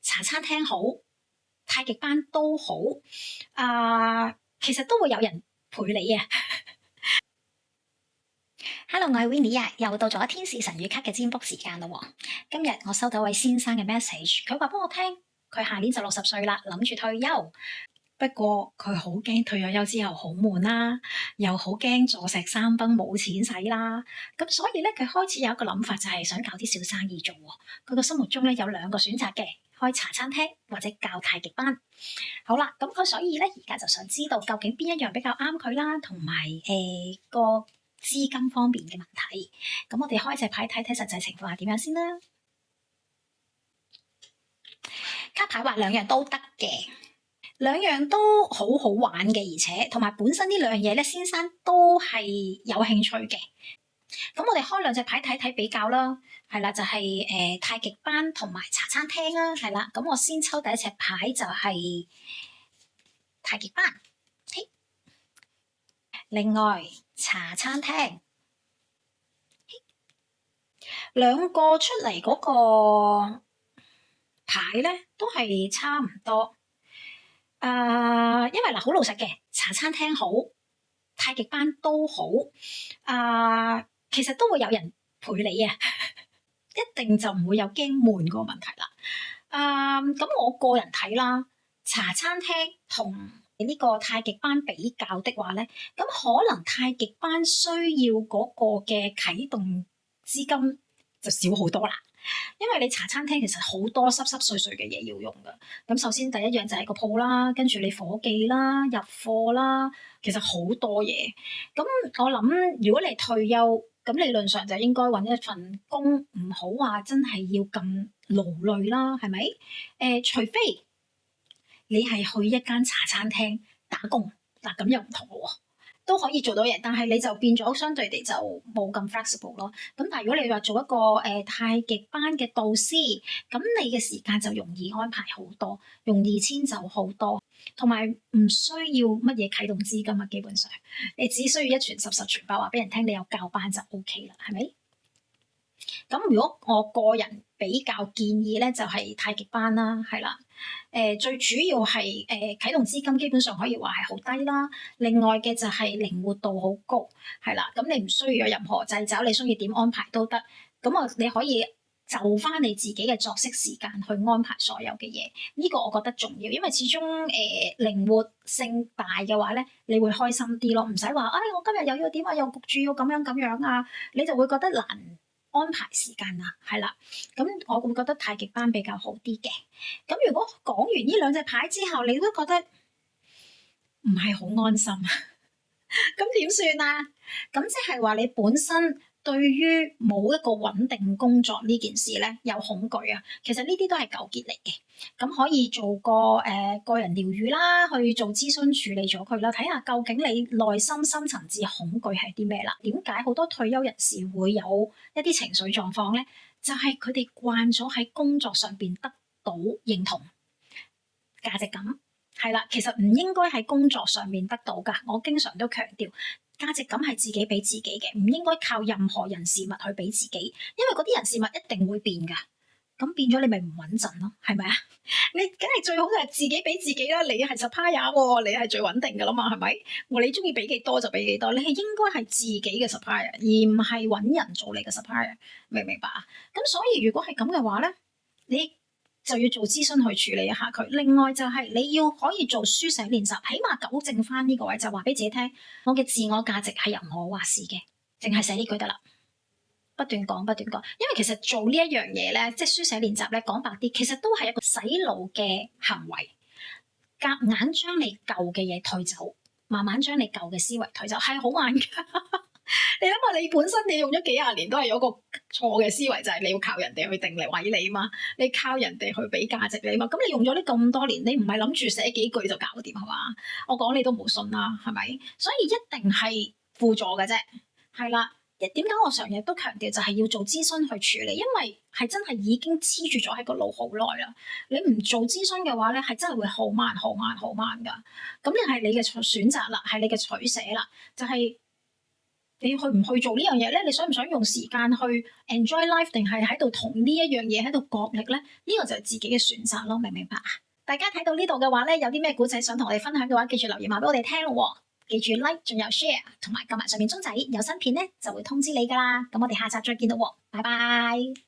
茶餐廳好，太極班都好，其實都會有人陪你啊。Hello，我係 Winnie 啊，又到咗天使神諭卡嘅占卜時間啦。今日我收到位先生嘅 message，佢話俾我聽，佢下年就60歲啦，諗住退休。不過佢好驚退咗休之後好悶啦，又好驚坐食山崩冇錢使啦。咁所以咧，佢開始有一個諗法，就係想搞啲小生意做。佢個心目中咧有2個選擇嘅，開茶餐廳或者教太極班。好啦，咁佢所以咧而家就想知道究竟邊一樣比較啱佢啦，同埋個資金方面嘅問題。咁我哋開隻牌睇睇實際情況係點樣先啦。卡牌話2樣都得嘅。2樣都好好玩嘅，而且同埋本身呢2樣嘢咧，先生都係有興趣嘅。咁我哋開2隻牌睇睇比較啦，係啦，就係太極班同埋茶餐廳啦，係啦。咁我先抽第一隻牌就係太極班，另外茶餐廳，2個出嚟嗰個牌咧都係差唔多。因為好老實嘅，茶餐廳好，太極班都好，其實都會有人陪你啊，一定就唔會有驚悶個問題啦。咁我個人睇啦，茶餐廳同呢個太極班比較的話咧，咁可能太極班需要嗰個嘅啟動資金就少好多啦。因為你茶餐廳其實好多濕濕碎碎嘅嘢要用噶，咁首先第一樣就係個鋪啦，跟住你伙計啦、入貨啦，其實好多嘢。咁我諗如果你退休，咁理論上就應該揾一份工，唔好話真係要咁勞累啦，係咪？除非你係去一間茶餐廳打工，嗱咁又唔同喎。都可以做到嘢，但係你就變咗相對地就冇咁 flexible 咯。咁但係如果你話做一個太極班嘅導師，咁你嘅時間就容易安排好多，容易遷就好多，同埋唔需要乜嘢啟動資金啊。基本上你只需要一傳十，十傳百，話俾人聽你有教班就 OK 啦，係咪？咁如果我個人比較建議咧，就係太極班啦，係啦。最主要係啟動資金基本上可以話係好低啦。另外嘅就係靈活度好高，係啦。咁你唔需要有任何掣肘，你中意點安排都得。咁你可以就翻你自己嘅作息時間去安排所有嘅嘢。呢個我覺得重要，因為始終靈活性大嘅話咧，你會開心啲咯。唔使話，我今日又要點啊，又焗住要咁樣啊，你就會覺得難安排時間啊，係啦，咁我會覺得太極班比較好啲嘅。咁如果講完呢2隻牌之後，你都覺得唔係好安心，咁點算啊？咁即係話你本身對於冇一個穩定工作呢件事咧有恐懼啊。其實呢啲都係糾結嚟嘅。咁可以做個個人療愈啦，去做諮詢處理咗佢啦，睇下究竟你內心深層次恐懼係啲咩啦？點解好多退休人士會有一啲情緒狀況咧？就係佢哋慣咗喺工作上邊得到認同、價值感，係啦。其實唔應該喺工作上面得到噶。我經常都強調，價值感係自己俾自己嘅，唔應該靠任何人事物去俾自己，因為嗰啲人事物一定會變噶。咁變咗你咪唔穩陣咯，係咪啊？你梗係最好就係自己俾自己啦。你係 supplier 喎，你係最穩定噶啦嘛，係咪？你中意俾幾多就俾幾多，你係應該係自己嘅 supplier，而唔係揾人做你嘅 supplier，明唔明白啊？咁所以如果係咁嘅話咧，你就要做諮詢去處理一下佢。另外就係你要可以做書寫練習，起碼糾正翻呢個位，就話俾自己聽，我嘅自我價值係由我話事嘅，淨係寫呢句得啦。不斷講，因為其實做呢一樣嘢咧，即係書寫練習咧，講白啲，其實都係一個洗腦嘅行為，夾硬將你舊嘅嘢退走，慢慢將你舊嘅思維退走，係好玩噶。你諗下，你本身你用咗幾廿年都係有個錯嘅思維，就係你要靠人哋去定嚟位你嘛，你靠人哋去俾價值你嘛。咁你用咗呢咁多年，你唔係諗住寫幾句就搞掂係嘛？我講你都冇信啦，係咪？所以一定係輔助嘅啫，係啦。點解我成日都強調就係要做諮詢去處理，因為係真係已經黐住咗喺個腦好耐啦。你唔做諮詢嘅話咧，係真係會好慢噶。咁又係你嘅選擇啦，係你嘅取捨啦，就係你去唔去做呢樣嘢咧？你想唔想用時間去 enjoy life，定係喺度同呢一樣嘢喺度角力咧？呢個就係自己嘅選擇咯，明唔明白啊？大家睇到呢度嘅話咧，有啲咩古仔想同我哋分享嘅話，記住留言話俾我哋聽咯。記住 like，仲有 share，同埋撳埋上面鐘仔，有新片咧就會通知你噶啦。咁我哋下集再見咯，拜拜。